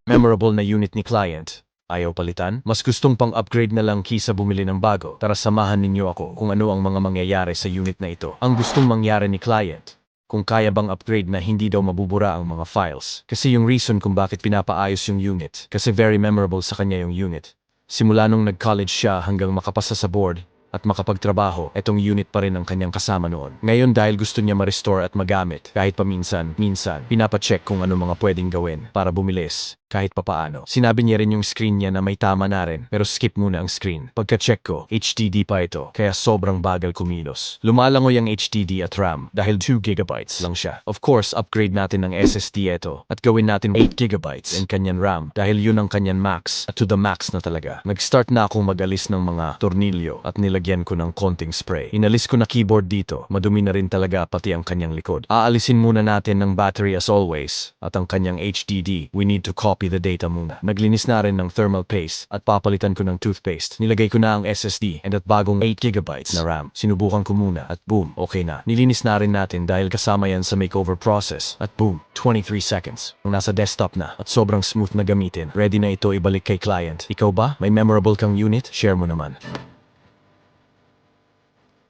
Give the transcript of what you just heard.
Memorable na unit ni client. Ayaw palitan? Mas gustong pang-upgrade na lang kisa bumili ng bago. Tara samahan ninyo ako kung ano ang mga mangyayari sa unit na ito. Ang gustong mangyari ni client. Kung kaya bang upgrade na hindi daw mabubura ang mga files. Kasi yung reason kung bakit pinapaayos yung unit. Kasi very memorable sa kanya yung unit. Simula nung nag-college siya hanggang makapasa sa board at makapagtrabaho, etong unit pa rin ang kanyang kasama noon. Ngayon dahil gusto niya ma-restore at magamit, kahit paminsan, pinapacheck kung ano mga pwedeng gawin para bumilis. Kahit papaano. Sinabi niya rin yung screen niya na may tama na rin, pero skip muna ang screen. Pagka-check ko, HDD pa ito, kaya sobrang bagal kumilos. Lumalangoy ang HDD at RAM dahil 2GB lang siya. Of course, upgrade natin ng SSD ito at gawin natin 8GB and kanyan RAM dahil yun ang kanyan max at to the max na talaga. Nag-start na akong mag-alis ng mga tornilyo at nilagyan ko ng konting spray. Inalis ko na keyboard dito, madumi na rin talaga pati ang kanyang likod. Aalisin muna natin ng battery as always at ang kanyang HDD. We need to copy the data muna. Naglinis na rin ng thermal paste at papalitan ko ng toothpaste. Nilagay ko na ang SSD and at bagong 8GB na RAM. Sinubukan ko muna at boom, okay na. Nilinis na rin natin dahil kasama yan sa makeover process at boom, 23 seconds. Nasa desktop na at sobrang smooth na gamitin. Ready na ito ibalik kay client. Ikaw ba? May memorable kang unit? Share mo naman.